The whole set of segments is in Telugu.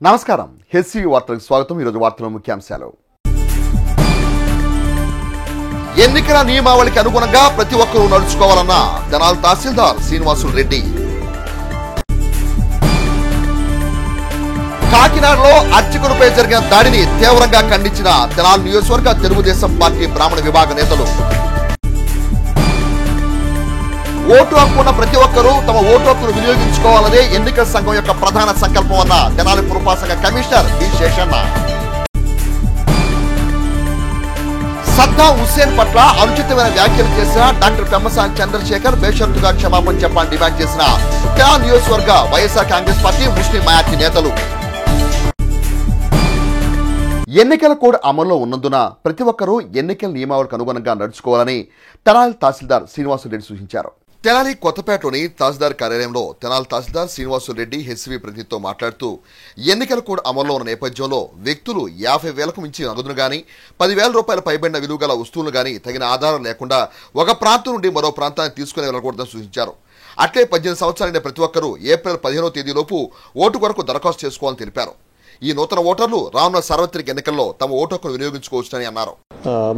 నమస్కారం. హెచ్సివి వార్తలకు స్వాగతం. ఈరోజు వార్తల ముఖ్యాంశాలు. ఎన్నికల నియమావళికి అనుగుణంగా ప్రతి ఒక్కరూ నడుచుకోవాలన్న తెనాలి తహసీల్దార్ శ్రీనివాసులు రెడ్డి. కాకినాడలో అర్చకులపై జరిగిన దాడిని తీవ్రంగా ఖండించిన తెనాలి నియోజకవర్గ తెలుగుదేశం పార్టీ బ్రాహ్మణ విభాగ నేతలు. ఓటు హక్కు ఉన్న ప్రతి ఒక్కరూ తమ ఓటు హక్కును వినియోగించుకోవాలనే ఎన్నికల సంఘం యొక్క ప్రధాన సంకల్పం అన్న తెనాలి పురపాలక సంఘ కమిషనర్ బి శేషన్న. సద్దాం హుస్సేన్ పట్ల అనుచితమైన వ్యాఖ్యలు చేసిన డాక్టర్ పెమ్మసాని చంద్రశేఖర్ బేషరతుగా క్షమాపణ చెప్పాలని డిమాండ్ చేసిన తెనాలి నియోజకవర్గ YSR Congress party Muslim minority నేతలు. ఎన్నికల కోడ్ అమల్లో ఉన్నందున ప్రతి ఒక్కరూ ఎన్నికల నియమావళికి అనుగుణంగా నడుచుకోవాలని తెనాలి తహసీల్దార్ శ్రీనివాసులు రెడ్డి సూచించారు. తెనాలి కొత్తపేటలోని తహసీల్దార్ కార్యాలయంలో తెనాలి తహసీల్దార్ శ్రీనివాసులు రెడ్డి హెచ్సివి ప్రతినిధితో మాట్లాడుతూ ఎన్నికల కోడ్ అమల్లో ఉన్న నేపథ్యంలో వ్యక్తులు 50,000కు మించి నగదును గానీ 10,000 రూపాయల పైబడిన విలువ గల వస్తువులు గానీ తగిన ఆధారం లేకుండా ఒక ప్రాంతం నుండి మరో ప్రాంతానికి తీసుకుని వెళ్ళకూడదని సూచించారు. అట్లే 18 సంవత్సరాలైన ప్రతి ఒక్కరూ ఏప్రిల్ 15వ తేదీలోపు ఓటు కొరకు దరఖాస్తు చేసుకోవాలని తెలిపారు. ఈ నూతన ఓటర్లు రానున్న సార్వత్రిక ఎన్నికల్లో తమ ఓటు హక్కును వినియోగించుకోవచ్చని అన్నారు.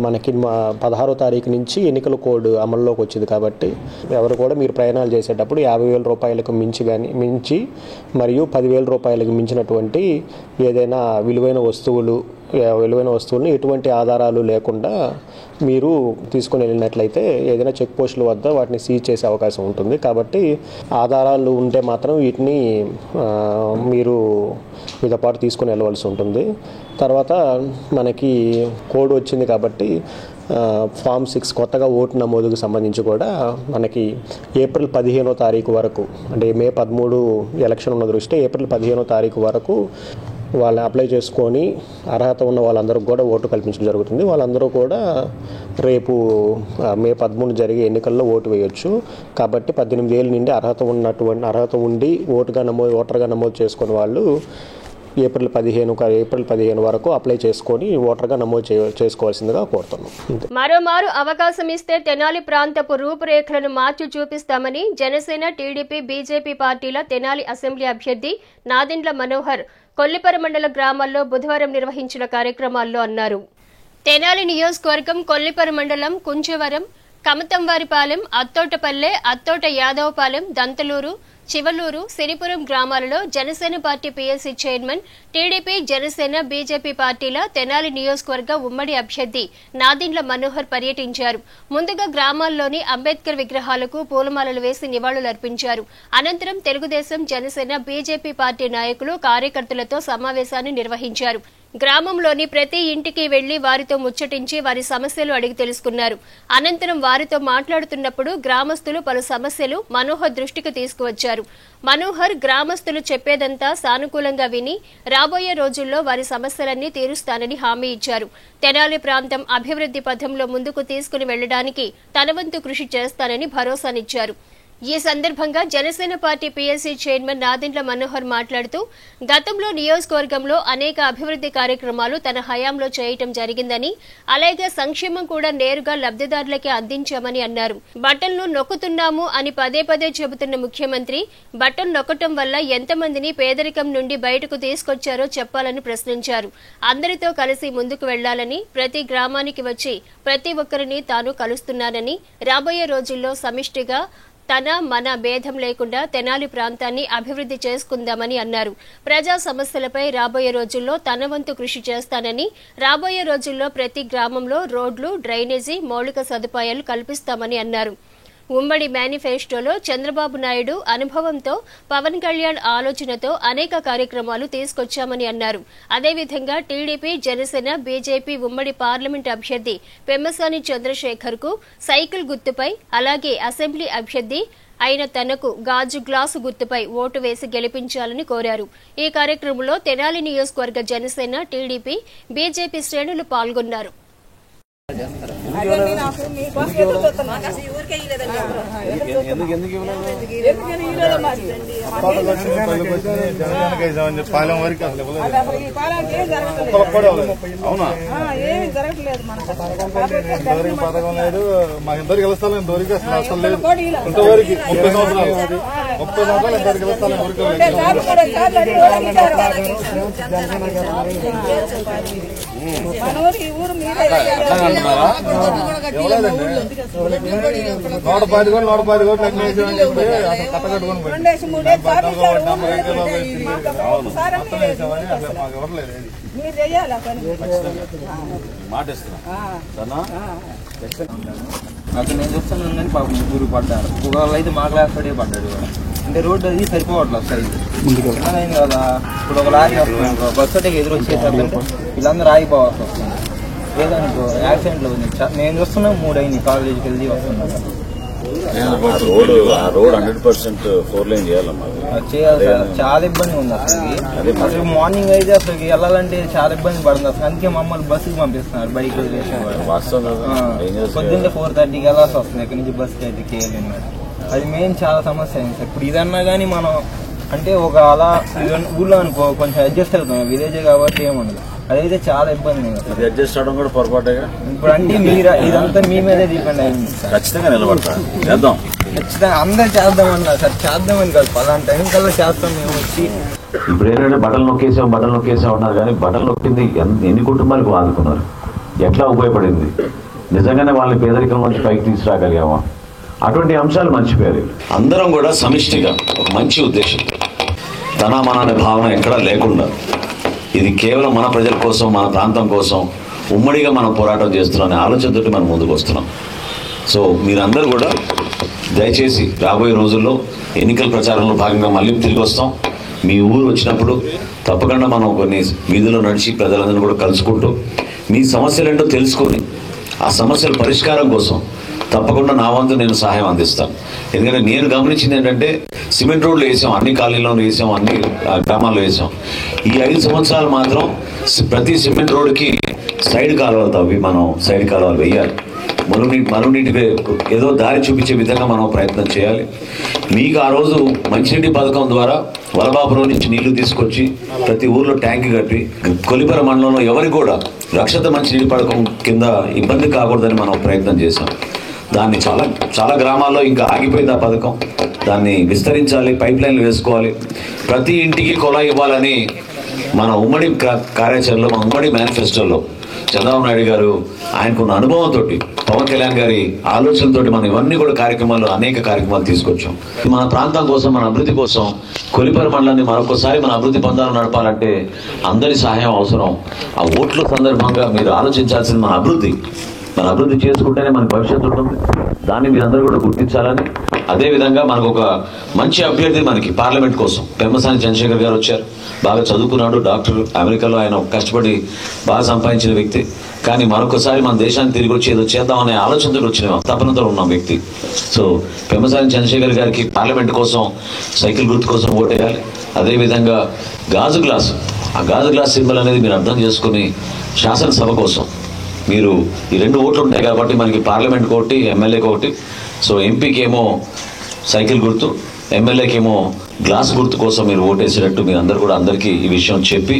మనకి 16వ తారీఖు నుంచి ఎన్నికల కోడ్ అమల్లోకి వచ్చింది కాబట్టి ఎవరు కూడా మీరు ప్రయాణాలు చేసేటప్పుడు 50,000 రూపాయలకు మించి మరియు 10,000 రూపాయలకు మించినటువంటి ఏదైనా విలువైన వస్తువుల్ని ఎటువంటి ఆధారాలు లేకుండా మీరు తీసుకుని వెళ్ళినట్లయితే ఏదైనా చెక్ పోస్టుల వద్ద వాటిని సీజ్ చేసే అవకాశం ఉంటుంది. కాబట్టి ఆధారాలు ఉంటే మాత్రం వీటిని మీరు మీతో పాటు తీసుకుని వెళ్ళవలసి ఉంటుంది. తర్వాత మనకి కోడ్ వచ్చింది కాబట్టి ఫామ్ 6 కొత్తగా ఓటు నమోదుకు సంబంధించి కూడా మనకి ఏప్రిల్ 15వ తారీఖు వరకు, అంటే మే 13 ఎలక్షన్ ఉన్న దృష్ట్యా ఏప్రిల్ 15వ తారీఖు వరకు వాళ్ళని అప్లై చేసుకొని అర్హత ఉన్న వాళ్ళందరూ కూడా ఓటు కల్పించడం జరుగుతుంది. వాళ్ళందరూ కూడా రేపు మే 13 జరిగే ఎన్నికల్లో ఓటు వేయొచ్చు. కాబట్టి 18 ఏళ్ళ నుండి అర్హత ఉండి ఓటర్గా నమోదు చేసుకుని వాళ్ళు ఏప్రిల్ 15 వరకు అప్లై చేసుకొని ఓటర్గా నమోదు చేసుకోవాల్సిందిగా కోరుతున్నాం. మరోమారు అవకాశం ఇస్తే తెనాలి ప్రాంతపు రూపురేఖలను మార్చి చూపిస్తామని జనసేన, టీడీపీ, బీజేపీ పార్టీల తెనాలి అసెంబ్లీ అభ్యర్థి నాదెండ్ల మనోహర్ కొల్లిపర మండల గ్రామాల్లో బుధవారం నిర్వహించిన కార్యక్రమాల్లో అన్నారు. తెనాలి నియోజకవర్గం కొల్లిపర మండలం కుంచవరం, కమతంవారిపాలెం, అత్తోటపల్లె, అత్తోట యాదవపాలెం, దంతలూరు, చివలూరు, సిరిపురం గ్రామాలలో Janasena party PLC chairman, TDP, Janasena, BJP పార్టీల తెనాలి నియోజకవర్గ ఉమ్మడి అభ్యర్థి నాదెండ్ల మనోహర్ పర్యటించారు. ముందుగా గ్రామాల్లోని అంబేద్కర్ విగ్రహాలకు పూలమాలలు వేసి నివాళులర్పించారు. అనంతరం తెలుగుదేశం, జనసేన, బీజేపీ పార్టీ నాయకులు, కార్యకర్తలతో సమావేశాన్ని నిర్వహించారు. గ్రామంలోని ప్రతి ఇంటికి వెళ్లి వారితో ముచ్చటించి వారి సమస్యలు అడిగి తెలుసుకున్నారు. అనంతరం వారితో మాట్లాడుతున్నప్పుడు గ్రామస్తులు పలు సమస్యలు మనోహర్ దృష్టికి తీసుకువచ్చారు. మనోహర్ గ్రామస్తులు చెప్పేదంతా సానుకూలంగా విని రాబోయే రోజుల్లో వారి సమస్యలన్నీ తీరుస్తానని హామీ ఇచ్చారు. తెనాలి ప్రాంతం అభివృద్ది పథంలో ముందుకు తీసుకుని వెళ్లడానికి తన వంతు కృషి చేస్తానని భరోసానిచ్చారు. ఈ సందర్భంగా Janasena party PLC chairman Nadendla Manohar మాట్లాడుతూ గతంలో నియోజకవర్గంలో అనేక అభివృద్ది కార్యక్రమాలు తన హయాంలో చేయటం జరిగిందని, అలాగే సంక్షేమం కూడా నేరుగా లబ్దిదారులకే అందించామని అన్నారు. బటన్లు నొక్కుతున్నాము అని పదే పదే చెబుతున్న ముఖ్యమంత్రి బటన్ నొక్కటం వల్ల ఎంతమందిని పేదరికం నుండి బయటకు తీసుకొచ్చారో చెప్పాలని ప్రశ్నించారు. అందరితో కలిసి ముందుకు వెళ్లాలని, ప్రతి గ్రామానికి వచ్చి ప్రతి ఒక్కరిని తాను కలుస్తున్నానని, రాబోయే రోజుల్లో సమిష్టిగా తన మన భేదం లేకుండా తెనాలి ప్రాంతాన్ని అభివృద్ది చేసుకుందామని అన్నారు. ప్రజా సమస్యలపై రాబోయే రోజుల్లో తన వంతు కృషి చేస్తానని, రాబోయే రోజుల్లో ప్రతి గ్రామంలో రోడ్లు, డ్రైనేజీ, మౌలిక సదుపాయాలు కల్పిస్తామని అన్నారు. ఉమ్మడి మేనిఫెస్టోలో చంద్రబాబు నాయుడు అనుభవంతో, పవన్ కళ్యాణ్ ఆలోచనతో అనేక కార్యక్రమాలు తీసుకొచ్చామని అన్నారు. అదేవిధంగా టీడీపీ, జనసేన, బీజేపీ ఉమ్మడి పార్లమెంట్ అభ్యర్థి పెమ్మసాని చంద్రశేఖర్ కు సైకిల్ గుర్తుపై, అలాగే అసెంబ్లీ అభ్యర్థి అయిన తనకు గాజు గ్లాసు గుర్తుపై ఓటు వేసి గెలిపించాలని కోరారు. ఈ కార్యక్రమంలో తెనాలి నియోజకవర్గ జనసేన, టీడీపీ, బీజేపీ శ్రేణులు పాల్గొన్నారు. పాలెం వరకు అవునా పథకం లేదు మా ఇందరికి గెలుస్తాను ఇంతవరకు అసలు లేదు. ఇంతవరకు 30 సంవత్సరాలు ఇంతవరకు గెలుస్తాను నూట 10 కోట్లు ఎక్కేసామని చెప్పి అసలు కట్ట కట్టుకుని అసలు మాకు ఇవ్వట్లేదు. మాట ఇస్తున్నా అక్కడ నేను చూస్తున్నాను కానీ పాపం ముగ్గురు పడ్డారు. ఒకళ్ళు అయితే మా క్లాస్ పడే పడ్డాడు. అంటే రోడ్డు అది సరిపోవట్లేదు సైజు అయింది కదా. ఇప్పుడు ఒక లారీ వస్తుంది బస్సు అంటే ఎదురు వచ్చేసరికి వీళ్ళందరూ ఆగిపోవాల్సి వస్తుంది. లేదనుకో యాక్సిడెంట్లు ఉంది. నేను చూస్తున్నా 3 అయింది కాలేజీకి వెళ్ళి వస్తున్నాను. రోడ్ 100% 4 లైన్ చేయాలమ్మా. చేయాలి సార్, చాలా ఇబ్బంది ఉంది అసలు మార్నింగ్ అయితే అసలు వెళ్ళాలంటే చాలా ఇబ్బంది పడుతుంది అసలు. అందుకే మమ్మల్ని బస్సుకి పంపిస్తున్నారు బైక్ పొద్దున్నే 4:30కి వెళ్ళాల్సి వస్తుంది. ఇక్కడ నుంచి బస్కి అయితే కేఎల్ఎన్ అది మెయిన్ చాలా సమస్య అయింది సార్. ఇప్పుడు ఇదన్నా కానీ మనం అంటే ఒక అలా ఊళ్ళో అనుకో కొంచెం అడ్జస్ట్ అవుతాం, విలేజ్ కాబట్టి ఏముండదు. అదైతే చాలా ఇబ్బంది అడ్జస్ట్ అవడం కూడా పొరపాటుగా. ఇప్పుడు అంటే మీరు ఇదంతా మీ మీదే డిపెండ్ అయింది. ఖచ్చితంగా నిలబడతా చేద్దాం, ఖచ్చితంగా అందరు చేద్దామన్నా సార్. చేద్దామని కాదు, పలానా టైం కల్లా చేస్తాం మేము వచ్చి. ఇప్పుడు ఏంటంటే బట్టలు నొక్కేసాం ఉన్నారు కానీ బట్టలు నొక్కింది ఎన్ని కుటుంబాలకు ఆదుకున్నారు, ఎట్లా ఉపయోగపడింది, నిజంగానే వాళ్ళని పేదరికం నుంచి పైకి తీసుకురాగలిగామా, అటువంటి అంశాలు మర్చిపోయారు. అందరం కూడా సమిష్టిగా ఒక మంచి ఉద్దేశం, తన మన అనే భావన ఎక్కడా లేకుండా ఇది కేవలం మన ప్రజల కోసం, మన ప్రాంతం కోసం ఉమ్మడిగా మనం పోరాటం చేస్తున్నాం ఆలోచనతోటి మనం ముందుకు వస్తున్నాం. సో మీరందరూ కూడా దయచేసి రాబోయే రోజుల్లో ఎన్నికల ప్రచారంలో భాగంగా మళ్ళీ తిరిగి వస్తాం. మీ ఊరు వచ్చినప్పుడు తప్పకుండా మనం కొన్ని వీధుల్లో నడిచి ప్రజలందరూ కూడా కలుసుకుంటూ మీ సమస్యలు ఏంటో తెలుసుకొని ఆ సమస్యల పరిష్కారం కోసం తప్పకుండా నా వంతు నేను సహాయం అందిస్తాను. ఎందుకంటే నేను గమనించింది ఏంటంటే సిమెంట్ రోడ్లు వేసాం, అన్ని కాలనీలో వేసాం, అన్ని గ్రామాల్లో వేసాం. ఈ 5 సంవత్సరాలు మాత్రం ప్రతి సిమెంట్ రోడ్డుకి సైడ్ కాలువలు తవ్వి మనం సైడ్ కాలువలు వేయాలి. మరునీటికి ఏదో దారి చూపించే విధంగా మనం ప్రయత్నం చేయాలి. మీకు ఆ రోజు మంచినీటి పథకం ద్వారా వలబాపురం నుంచి నీళ్లు తీసుకొచ్చి ప్రతి ఊర్లో ట్యాంక్ కట్టి కొలిపర మండలంలో ఎవరికి కూడా రక్షిత మంచినీటి పథకం కింద ఇబ్బంది కాకూడదని మనం ప్రయత్నం చేశాం. దాన్ని చాలా గ్రామాల్లో ఇంకా ఆగిపోయింది ఆ పథకం. దాన్ని విస్తరించాలి, పైప్ లైన్లు వేసుకోవాలి, ప్రతి ఇంటికి కొలాయి ఇవ్వాలని మన ఉమ్మడి కార్యాచరణలో, మన ఉమ్మడి మేనిఫెస్టోలో చంద్రబాబు నాయుడు గారు ఆయనకున్న అనుభవంతో, పవన్ కళ్యాణ్ గారి ఆలోచనలతో మనం ఇవన్నీ కూడా అనేక కార్యక్రమాలు తీసుకొచ్చాం. మన ప్రాంతం కోసం, మన అభివృద్ధి కోసం కొలిపర మండలాన్ని మరొకసారి మన అభివృద్ధి పందాలు నడపాలంటే అందరి సహాయం అవసరం. ఆ ఓట్ల సందర్భంగా మీరు ఆలోచించాల్సింది మన అభివృద్ధి చేసుకుంటేనే మన భవిష్యత్తు ఉంటుంది. దాన్ని మీరందరూ కూడా గుర్తించాలని, అదేవిధంగా మనకు ఒక మంచి అభ్యర్థి మనకి పార్లమెంట్ కోసం పెమ్మసాని చంద్రశేఖర్ గారు వచ్చారు. బాగా చదువుకున్నాడు, డాక్టర్, అమెరికాలో ఆయన కష్టపడి బాగా సంపాదించిన వ్యక్తి. కానీ మరొకసారి మన దేశాన్ని తిరిగి వచ్చి ఏదో చేద్దామనే ఆలోచనతో వచ్చిన తపనతో ఉన్న వ్యక్తి. సో పెమ్మసాని చంద్రశేఖర్ గారికి పార్లమెంట్ కోసం సైకిల్ గుర్తు కోసం ఓటేయాలి. అదేవిధంగా గాజు గ్లాస్ సింబల్ అనేది మీరు అర్థం చేసుకుని శాసనసభ కోసం మీరు ఈ 2 ఓట్లు ఉంటాయి కాబట్టి మనకి పార్లమెంట్కి ఒకటి, ఎమ్మెల్యేకి ఒకటి. సో ఎంపీకి ఏమో సైకిల్ గుర్తు, ఎమ్మెల్యేకేమో గ్లాస్ గుర్తు కోసం మీరు ఓటేసినట్టు మీరు అందరూ కూడా అందరికీ ఈ విషయం చెప్పి,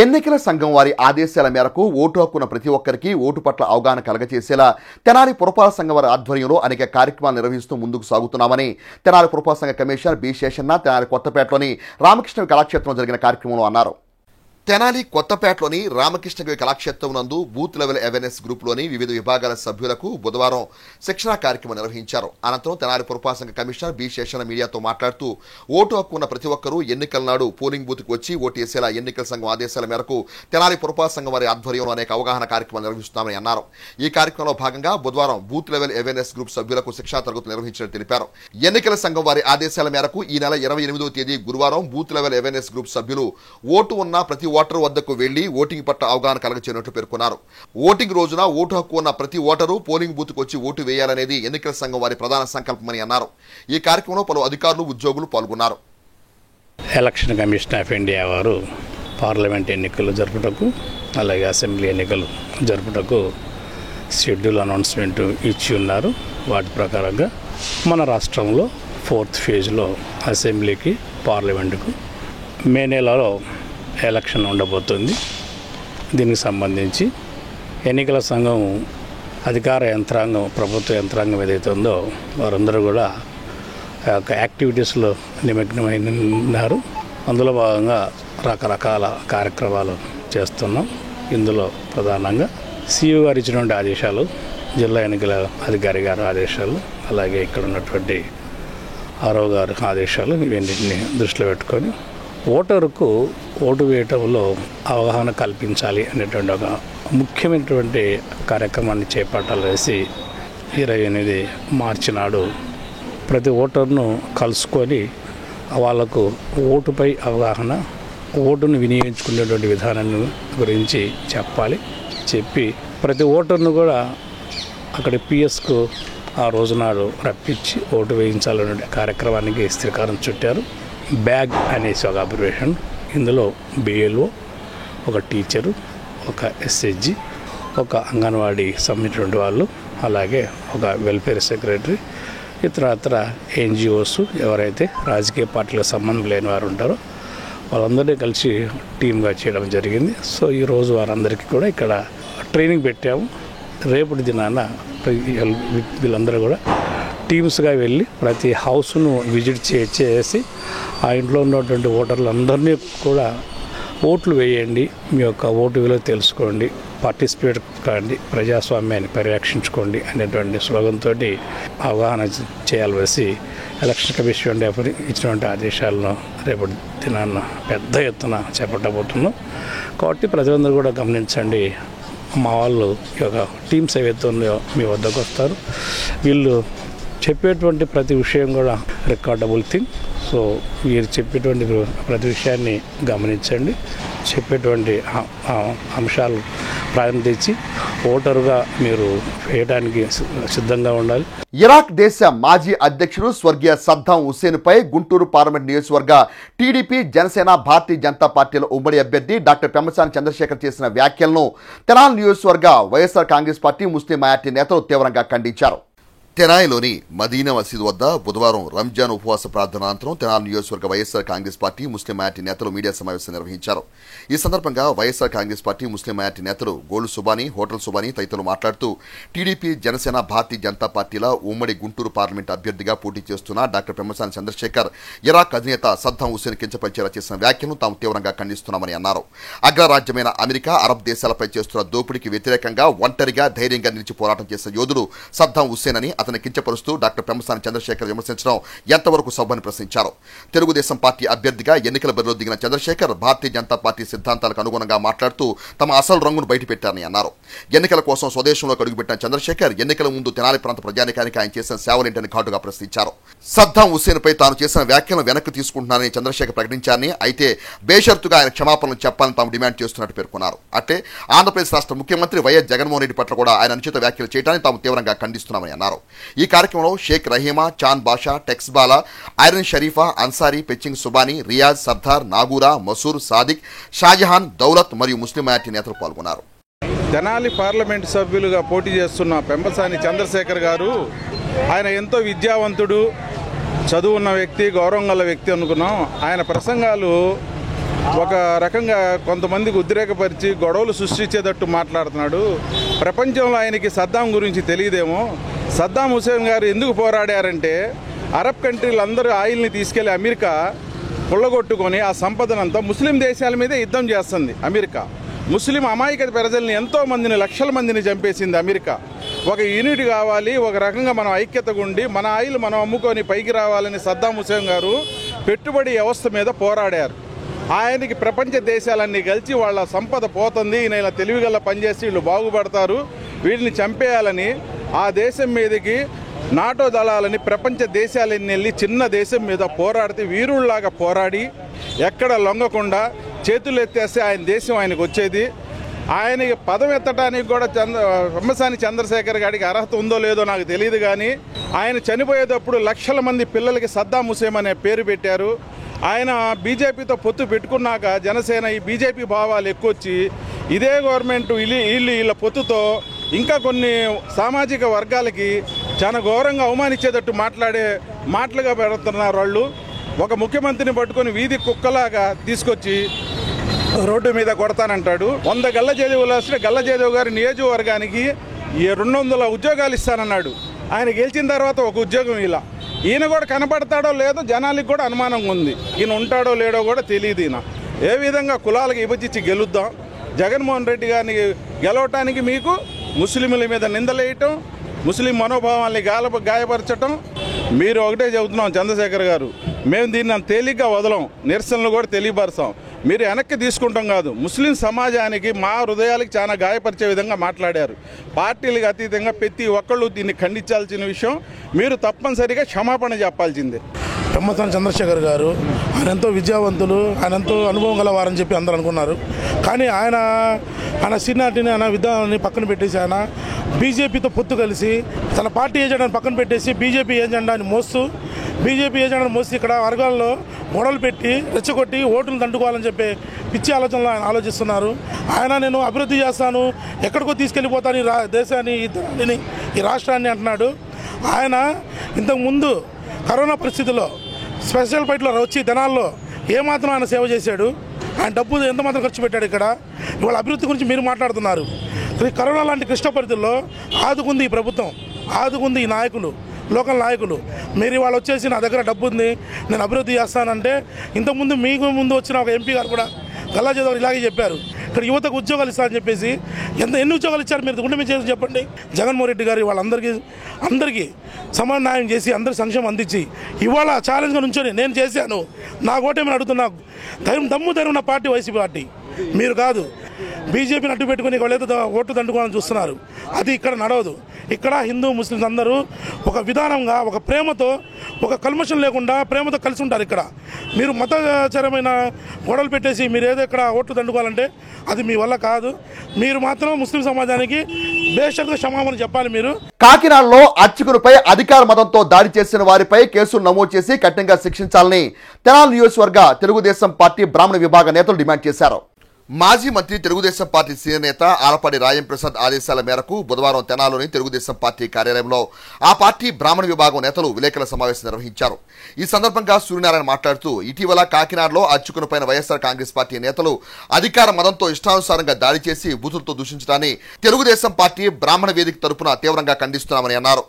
ఎన్నికల సంఘం వారి ఆదేశాల మేరకు ఓటు హక్కున్న ప్రతి ఒక్కరికి ఓటు పట్ల అవగాహన కలగచేసేలా తెనాలి పురపాలక సంఘం వారి ఆధ్వర్యంలో అనేక కార్యక్రమాలు నిర్వహిస్తూ ముందుకు సాగుతున్నామని తెనాలి పురపాలక సంఘ కమిషనర్ బి శేషన్న తెనాలి కొత్తపేటలోని రామకృష్ణ కళాక్షేత్రంలో జరిగిన కార్యక్రమంలో అన్నారు. తెనాలి కొత్తపేటలోని రామకృష్ణ కళాక్షేత్రం నందు బూత్ లెవెల్ అవేర్నెస్ గ్రూప్లోని వివిధ విభాగాల సభ్యులకు బుధవారం శిక్షణా కార్యక్రమం నిర్వహించారు. అనంతరం తెనాలి పురపాలక సంఘ కమిషనర్ బి శేషన్న మీడియాతో మాట్లాడుతూ ఓటు హక్కు ఉన్న ప్రతి ఒక్కరూ ఎన్నికల నాడు పోలింగ్ బూత్కు వచ్చి ఓటు వేసేలా ఎన్నికల సంఘం ఆదేశాల మేరకు తెనాలి పురపాలక సంఘం వారి ఆధ్వర్యంలో అనేక అవగాహన కార్యక్రమాలు నిర్వహిస్తున్నామని అన్నారు. ఈ కార్యక్రమంలో భాగంగా బుధవారం బూత్ లెవెల్ అవేర్నెస్ గ్రూప్ సభ్యులకు శిక్షణా తరగతులు నిర్వహించినట్టు తెలిపారు. ఎన్నికల సంఘం వారి ఆదేశాల మేరకు ఈ నెల 28వ తేదీ గురువారం బూత్ లెవెల్ అవేర్నెస్ గ్రూప్ సభ్యులు ఓటు ఉన్న ప్రతి ఓటరు వద్దకు వెళ్లి ఓటింగ్ పట్ల అవగాహన కలగచేయనున్నట్లు పేర్కొన్నారు. ఓటింగ్ రోజున ఓటు హక్కు ఉన్న ప్రతి ఓటరు పోలింగ్ బూత్కు వచ్చి ఓటు వేయాలనేది ఎన్నికల సంఘం వారి ప్రధాన సంకల్పమని అన్నారు. ఈ కార్యక్రమంలో పలు అధికారులు, ఉద్యోగులు పాల్గొన్నారు. ఎలక్షన్ కమిషన్ ఆఫ్ ఇండియా వారు పార్లమెంట్ ఎన్నికలు జరుపుటకు, అలాగే అసెంబ్లీ ఎన్నికలు జరుపుటకు షెడ్యూల్ అనౌన్స్మెంట్ ఇచ్చి ఉన్నారు. వాటి ప్రకారంగా మన రాష్ట్రంలో 4th ఫేజ్లో అసెంబ్లీకి, పార్లమెంటుకు మే నెలలో ఎలక్షన్ ఉండబోతుంది. దీనికి సంబంధించి ఎన్నికల సంఘం అధికార యంత్రాంగం, ప్రభుత్వ యంత్రాంగం ఏదైతే ఉందో వారందరూ కూడా యాక్టివిటీస్లో నిమగ్నమైనారు. అందులో భాగంగా రకరకాల కార్యక్రమాలు చేస్తున్నాం. ఇందులో ప్రధానంగా సిఇఓ గారు ఇచ్చినటువంటి ఆదేశాలు, జిల్లా ఎన్నికల అధికారి గారి ఆదేశాలు, అలాగే ఇక్కడ ఉన్నటువంటి ఆర్ఓ గారి ఆదేశాలు, ఇవన్నింటినీ దృష్టిలో పెట్టుకొని ఓటరుకు ఓటు వేయటంలో అవగాహన కల్పించాలి అనేటువంటి ఒక ముఖ్యమైనటువంటి కార్యక్రమాన్ని చేపట్టాలేసి 28 మార్చి నాడు ప్రతి ఓటర్ను కలుసుకొని వాళ్లకు ఓటుపై అవగాహన, ఓటును వినియోగించుకునేటువంటి విధానాన్ని గురించి చెప్పాలి. చెప్పి ప్రతి ఓటర్ను కూడా అక్కడ పిఎస్కు ఆ రోజునాడు రప్పించి ఓటు వేయించాలనే కార్యక్రమానికి శ్రీకారం చుట్టారు. బ్యాగ్ అనేసి ఒక అబ్రివేషన్, ఇందులో బిఎల్ఓ, ఒక టీచరు, ఒక ఎస్హెచ్జి, ఒక అంగన్వాడీ సంబంధించినటువంటి వాళ్ళు, అలాగే ఒక వెల్ఫేర్ సెక్రటరీ, ఇతర ఎన్జిఓస్, ఎవరైతే రాజకీయ పార్టీలకు సంబంధం లేని వారు ఉంటారో వాళ్ళందరినీ కలిసి టీమ్గా చేయడం జరిగింది. సో ఈరోజు వారందరికీ కూడా ఇక్కడ ట్రైనింగ్ పెట్టాము. రేపటి దినాన వీళ్ళందరూ కూడా టీమ్స్గా వెళ్ళి ప్రతి హౌస్ను విజిట్ చేసి ఆ ఇంట్లో ఉన్నటువంటి ఓటర్లందరినీ కూడా ఓట్లు వేయండి, మీ యొక్క ఓటు విలువ తెలుసుకోండి, పార్టిసిపేట్ కాండి, ప్రజాస్వామ్యాన్ని పరిరక్షించుకోండి అనేటువంటి స్లోగన్తో అవగాహన చేయాల్సి ఎలక్షన్ కమిషన్ ఇచ్చినటువంటి ఆదేశాలను రేపటి దినాన్న పెద్ద ఎత్తున చేపట్టబోతున్నాం. కాబట్టి ప్రజలందరూ కూడా గమనించండి. మా వాళ్ళు ఈ యొక్క టీమ్స్ ఏవైతే ఉన్నాయో మీ వద్దకు వస్తారు. వీళ్ళు చెప్పేటువంటి ప్రతి విషయం కూడా రికార్డబుల్ థింగ్. సో మీరు చెప్పేటువంటి ప్రతి విషయాన్ని గమనించండి. చెప్పేటువంటి అంశాలు ప్రాధాన్యత ఇచ్చి ఓటరుగా మీరు వేయడానికి సిద్ధంగా ఉండాలి. ఇరాక్ దేశ మాజీ అధ్యక్షుడు స్వర్గీయ సద్దాం హుస్సేన్పై గుంటూరు పార్లమెంట్ నియోజకవర్గ టీడీపీ, జనసేన, భారతీయ జనతా పార్టీల ఉమ్మడి అభ్యర్థి డాక్టర్ పెమ్మసాని చంద్రశేఖర్ చేసిన వ్యాఖ్యలను తెనాలి నియోజకవర్గ YSR Congress party Muslim minority నేతలు తీవ్రంగా ఖండించారు. తెనాలిలోని మదీనా మసీదు వద్ద బుధవారం రంజాన్ ఉపవాస ప్రార్థన అనంతరం తెనాలి నియోజకవర్గ YSR Congress party Muslim minority నేతలు మీడియా సమావేశం నిర్వహించారు. ఈ సందర్భంగా YSR Congress party Muslim minority నేతలు గోల్డ్ సుబానీ, హోటల్ సుబానీ తదితరులు మాట్లాడుతూ టీడీపీ, జనసేన, భారతీయ జనతా పార్టీల ఉమ్మడి గుంటూరు పార్లమెంట్ అభ్యర్థిగా పోటీ చేస్తున్న డాక్టర్ పెమ్మసాని చంద్రశేఖర్ ఇరాక్ అధినేత సద్దాం హుస్సేన్ కించపరిచేలా చేసిన వ్యాఖ్యలను తాము తీవ్రంగా ఖండిస్తున్నామని అన్నారు. అగ్రరాజ్యమైన అమెరికా, అరబ్ దేశాలపై చేస్తున్న దోపిడీకి వ్యతిరేకంగా ఒంటరిగా ధైర్యంగా నిలిచి పోరాటం చేసిన యోధుడు సద్దాం హుస్సేన్ అని అతని కించపరుస్తూ డాక్టర్ పెమ్మసాని చంద్రశేఖర్ విమర్శించడం ఎంతవరకు సభని ప్రశ్నించారు. తెలుగుదేశం పార్టీ అభ్యర్థిగా ఎన్నికల బరిలో దిగిన చంద్రశేఖర్ భారతీయ జనతా పార్టీ సిద్ధాంతాలకు అనుగుణంగా మాట్లాడుతూ తమ అసలు రంగును బయటపెట్టారని అన్నారు. ఎన్నికల కోసం స్వదేశంలోకి అడుగుపెట్టిన చంద్రశేఖర్ ఎన్నికల ముందు తెనాలి ప్రాంత ప్రజానికానికి ఆయన చేసిన సేవలేంటని ఘాటుగా ప్రశ్నించారు. సద్దాం హుస్సేన్పై తాను చేసిన వ్యాఖ్యలను వెనక్కి తీసుకుంటున్నానని చంద్రశేఖర్ ప్రకటించారని, అయితే బేషరతుగా ఆయన క్షమాపణలు చెప్పాలని తాము డిమాండ్ చేస్తున్నట్టు పేర్కొన్నారు. అంటే ఆంధ్రప్రదేశ్ రాష్ట్ర ముఖ్యమంత్రి వైఎస్ జగన్మోహన్ రెడ్డి పట్ల కూడా ఆయన అనుచిత వ్యాఖ్యలు చేయడాన్ని తాము తీవ్రంగా ఖండిస్తున్నామని అన్నారు. ఈ కార్యక్రమంలో షేక్ రహీమా, చాన్ బాషా, టెక్స్బాలా, ఐరన్ షరీఫా, అన్సారీ, పెచ్చింగ్ సుబానీ, రియాజ్, సర్దార్, నాగూరా, మసూర్, సాదిక్, షాజహాన్, దౌలత్ మరియు ముస్లిం మైనార్టీ నేతలు పాల్గొన్నారు. తెనాలి పార్లమెంట్ సభ్యులుగా పోటీ చేస్తున్న పెమ్మసాని చంద్రశేఖర్ గారు, ఆయన ఎంతో విద్యావంతుడు, చదువున్న వ్యక్తి, గౌరవం గల వ్యక్తి అనుకున్నాం. ఆయన ప్రసంగాలు ఒక రకంగా కొంతమందికి ఉద్రేకపరిచి గొడవలు సృష్టించేటట్టు మాట్లాడుతున్నాడు. ప్రపంచంలో ఆయనకి సద్దాం గురించి తెలియదేమో. సద్దాం హుస్సేన్ గారు ఎందుకు పోరాడారంటే, అరబ్ కంట్రీలు అందరూ ఆయిల్ని తీసుకెళ్లి అమెరికా కొల్లగొట్టుకొని ఆ సంపదనంతా ముస్లిం దేశాల మీదే యుద్ధం చేస్తుంది అమెరికా. ముస్లిం అమాయక ప్రజల్ని ఎంతో మందిని, లక్షల మందిని చంపేసింది అమెరికా. ఒక యూనిట్ కావాలి, ఒక రకంగా మనం ఐక్యతగా ఉండి మన ఆయిల్ మనం అమ్ముకొని పైకి రావాలని సద్దాం హుస్సేన్ గారు పెట్టుబడి వ్యవస్థ మీద పోరాడారు. ఆయనకి ప్రపంచ దేశాలన్నీ కలిసి వాళ్ళ సంపద పోతుంది, ఈయన ఇలా తెలివిగల పనిచేసి వీళ్ళు బాగుపడతారు, వీళ్ళని చంపేయాలని ఆ దేశం మీదకి నాటో దళాలని ప్రపంచ దేశాలన్నీ వెళ్ళి చిన్న దేశం మీద పోరాడితే వీరుల్లాగా పోరాడి ఎక్కడ లొంగకుండా చేతులు ఎత్తేస్తే ఆయన దేశం ఆయనకు వచ్చేది. ఆయనకి పదం ఎత్తడానికి కూడా పెమ్మసాని చంద్రశేఖర్ గారికి అర్హత ఉందో లేదో నాకు తెలియదు, కానీ ఆయన చనిపోయేటప్పుడు లక్షల మంది పిల్లలకి సద్దాం హుస్సేన్ అనే పేరు పెట్టారు. ఆయన బీజేపీతో పొత్తు పెట్టుకున్నాక జనసేన ఈ బీజేపీ భావాలు ఎక్కువచ్చి ఇదే గవర్నమెంట్ వీళ్ళ పొత్తుతో ఇంకా కొన్ని సామాజిక వర్గాలకి చాలా ఘోరంగా అవమానించేటట్టు మాట్లాడే మాటలుగా పెడుతున్నారు వాళ్ళు. ఒక ముఖ్యమంత్రిని పట్టుకొని వీధి కుక్కలాగా తీసుకొచ్చి రోడ్డు మీద కొడతానంటాడు. 100 గల్ల జయదేవులు వస్తే గల్ల జయదేవ్ గారి నియోజకవర్గానికి 200 ఉద్యోగాలు ఇస్తానన్నాడు. ఆయన గెలిచిన తర్వాత ఒక ఉద్యోగం ఇలా. ఈయన కూడా కనపడతాడో లేదో జనానికి కూడా అనుమానంగా ఉంది. ఈయన ఉంటాడో లేడో కూడా తెలియదు. ఈయన ఏ విధంగా కులాలకు విభజించి గెలుద్దాం. జగన్మోహన్ రెడ్డి గారిని గెలవటానికి మీకు ముస్లింల మీద నిందలేయటం, ముస్లిం మనోభావాల్ని గాయపరచటం. మీరు ఒకటే చెబుతున్నాం చంద్రశేఖర్ గారు, మేము దీన్ని తేలిగ్గా వదలం, నిరసనలు కూడా తెలియపరుస్తాం. మీరు వెనక్కి తీసుకుంటాం కాదు. ముస్లిం సమాజానికి మా హృదయాలకు చాలా గాయపరిచే విధంగా మాట్లాడారు. పార్టీలకు అతీతంగా ప్రతి ఒక్కళ్ళు దీన్ని ఖండించాల్సిన విషయం. మీరు తప్పనిసరిగా క్షమాపణ చెప్పాల్సిందే. పెమ్మసాని చంద్రశేఖర్ గారు ఆయన ఎంతో విద్యావంతులు, ఆయన ఎంతో అనుభవం గలవారని చెప్పి అందరూ అనుకున్నారు. కానీ ఆయన సీనియారిటీని, ఆయన విధానాన్ని పక్కన పెట్టేసి ఆయన బీజేపీతో పొత్తు కలిసి తన పార్టీ ఏజెండాని పక్కన పెట్టేసి బీజేపీ ఏజెండాని మోస్తూ ఇక్కడ వర్గాల్లో గొడవలు పెట్టి రెచ్చగొట్టి ఓటులు దండుకోవాలని చెప్పి పిచ్చి ఆలోచనలు ఆయన ఆలోచిస్తున్నారు. నేను అభివృద్ధి చేస్తాను, ఎక్కడికో తీసుకెళ్ళిపోతాను ఈ దేశాన్ని, ఈ రాష్ట్రాన్ని అంటున్నాడు. ఆయన ఇంతకుముందు కరోనా పరిస్థితుల్లో స్పెషల్ ఫ్లైట్లో వచ్చి దినాల్లో ఏమాత్రం ఆయన సేవ చేశాడు. ఆయన డబ్బు ఎంతమాత్రం ఖర్చు పెట్టాడు. ఇక్కడ ఇవాళ అభివృద్ధి గురించి మీరు మాట్లాడుతున్నారు. కరోనా లాంటి క్లిష్ట పరిస్థితుల్లో ఆదుకుంది ఈ ప్రభుత్వం, ఆదుకుంది ఈ నాయకులు, లోకల్ నాయకులు. మీరు ఇవాళ వచ్చేసి నా దగ్గర డబ్బు ఉంది, నేను అభివృద్ధి చేస్తానంటే, ఇంతకుముందు మీకు ముందు వచ్చిన ఒక ఎంపీ గారు కూడా గల్లా జయదేవ్ ఇలాగే చెప్పారు. ఇక్కడ యువతకు ఉద్యోగాలు ఇస్తారని చెప్పేసి ఎన్ని ఉద్యోగాలు ఇచ్చారు మీరు గుండె మీద చేసి చెప్పండి. జగన్మోహన్ రెడ్డి గారు వాళ్ళందరికీ సమన్వయం చేసి అందరి సంక్షేమం అందించి ఇవాళ ఛాలెంజ్గా నుంచొని నేను చేశాను, నా ఓటేమని అడుగుతున్నా. దమ్ము ఉన్న పార్టీ వైసీపీ పార్టీ, మీరు కాదు. బీజేపీని అడ్డు పెట్టుకుని వాళ్ళేదో ఓట్లు దండుకోవాలని చూస్తున్నారు. అది ఇక్కడ నడవదు. ఇక్కడ హిందూ ముస్లిమ్స్ అందరూ ఒక విధానంగా, ఒక ప్రేమతో, ఒక కల్మషం లేకుండా ప్రేమతో కలిసి ఉంటారు. ఇక్కడ మీరు మతచరమైన గొడవలు పెట్టేసి మీరు ఏదో ఇక్కడ ఓట్లు దండుకోవాలంటే అది మీ వల్ల కాదు. మీరు మాత్రం ముస్లిం సమాజానికి బేషరతుగా క్షమాపణ చెప్పాలి. మీరు కాకినాడలో అర్చకులపై అధికార మతంతో దాడి చేసిన వారిపై కేసులు నమోదు చేసి కఠినంగా శిక్షించాలని తెనాలి నియోజకవర్గ తెలుగుదేశం పార్టీ బ్రాహ్మణ విభాగ నేతలు డిమాండ్ చేశారు. మాజీ మంత్రి తెలుగుదేశం పార్టీ సీనియర్ నేత ఆలపాటి రాయం ప్రసాద్ ఆదేశాల మేరకు బుధవారం తెనాలిలోని తెలుగుదేశం పార్టీ కార్యాలయంలో ఆ పార్టీ బ్రాహ్మణ విభాగం నేతలు విలేకరుల సమావేశం నిర్వహించారు. ఈ సందర్భంగా సూర్యనారాయణ మాట్లాడుతూ, ఇటీవల కాకినాడలో అర్చకునిపైన వైఎస్ఆర్ కాంగ్రెస్ పార్టీ నేతలు అధికార మతంతో ఇష్టానుసారంగా దాడి చేసి బూతులతో దూషించడాన్ని తెలుగుదేశం పార్టీ బ్రాహ్మణ వేదిక తరపున తీవ్రంగా ఖండిస్తున్నామని అన్నారు.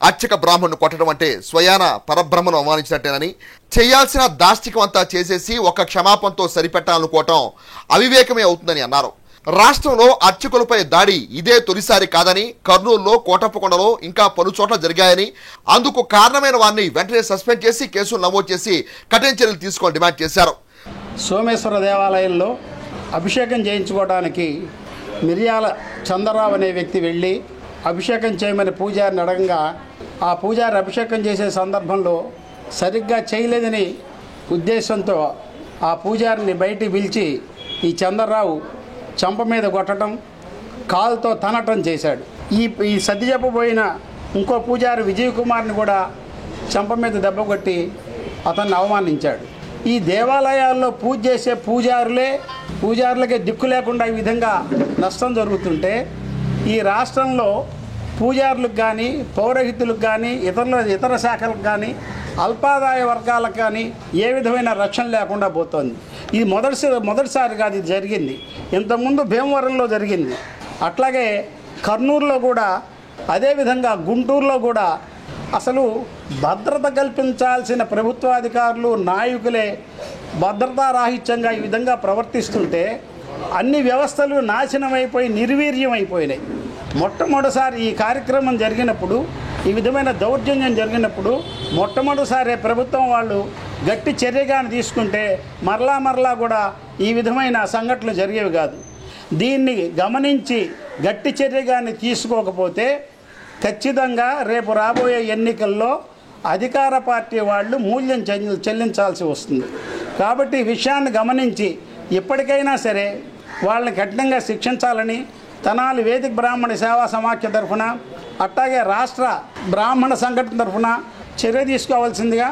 అర్చక బ్రాహ్మణును కొట్టడం అంటే స్వయాన పరబ్రహ్మను అవమానించినట్టేనని, చేయాల్సిన దాష్టికం అంతా చేసేసి ఒక క్షమాపణతో సరిపెట్టాలనుకోవటం అవివేకమే అవుతుందని అన్నారు. రాష్ట్రంలో అర్చకులపై దాడి ఇదే తొలిసారి కాదని, కర్నూలులో, కోటప్పకొండలో ఇంకా పలు చోట్ల జరిగాయని, అందుకు కారణమైన వారిని వెంటనే సస్పెండ్ చేసి కేసులు నమోదు చేసి కఠిన చర్యలు తీసుకోవాలని డిమాండ్ చేశారు. సోమేశ్వర దేవాలయంలో అభిషేకం చేయించుకోవడానికి మిర్యాల చంద్రరావు అనే వ్యక్తి వెళ్ళి అభిషేకం చేయమని పూజారిని అడగంగా ఆ పూజారి అభిషేకం చేసే సందర్భంలో సరిగ్గా చేయలేదని ఉద్దేశంతో ఆ పూజారిని బయటికి పిలిచి ఈ చంద్రరావు చంప మీద కొట్టడం, కాలుతో తనటం చేశాడు. ఈ సర్ది చెప్పబోయిన ఇంకో పూజారి విజయ్ కుమార్ని కూడా చంప మీద దెబ్బ కొట్టి అతన్ని అవమానించాడు. ఈ దేవాలయాల్లో పూజ చేసే పూజారులకే దిక్కు లేకుండా ఈ విధంగా నష్టం జరుగుతుంటే, ఈ రాష్ట్రంలో పూజారులకు కానీ, పౌరోహితులకు కానీ, ఇతర శాఖలకు కానీ, అల్పాదాయ వర్గాలకు కానీ ఏ విధమైన రక్షణ లేకుండా పోతోంది. ఇది మొదటిసారి కాదు ఇది జరిగింది. ఇంతకుముందు భీమవరంలో జరిగింది, అట్లాగే కర్నూలులో కూడా, అదేవిధంగా గుంటూరులో కూడా అసలు భద్రత కల్పించాల్సిన ప్రభుత్వాధికారులు, నాయకులే భద్రతారాహిత్యంగా ఈ విధంగా ప్రవర్తిస్తుంటే అన్ని వ్యవస్థలు నాశనమైపోయి నిర్వీర్యం అయిపోయినాయి. మొట్టమొదటిసారి ఈ కార్యక్రమం జరిగినప్పుడు, ఈ విధమైన దౌర్జన్యం జరిగినప్పుడు మొట్టమొదటిసారి ప్రభుత్వం వాళ్ళు గట్టి చర్యగాని తీసుకుంటే మరలా కూడా ఈ విధమైన సంఘటనలు జరిగేవి కాదు. దీన్ని గమనించి గట్టి చర్యగాని తీసుకోకపోతే ఖచ్చితంగా రేపు రాబోయే ఎన్నికల్లో అధికార పార్టీ వాళ్ళు మూల్యం చెల్లించాల్సి వస్తుంది. కాబట్టి ఈ విషయాన్ని గమనించి ఇప్పటికైనా సరే వాళ్ళని కఠినంగా శిక్షించాలని తెనాలి వేదిక బ్రాహ్మణ సేవా సమాఖ్య తరఫున, అట్లాగే రాష్ట్ర బ్రాహ్మణ సంఘటన తరఫున చర్య తీసుకోవాల్సిందిగా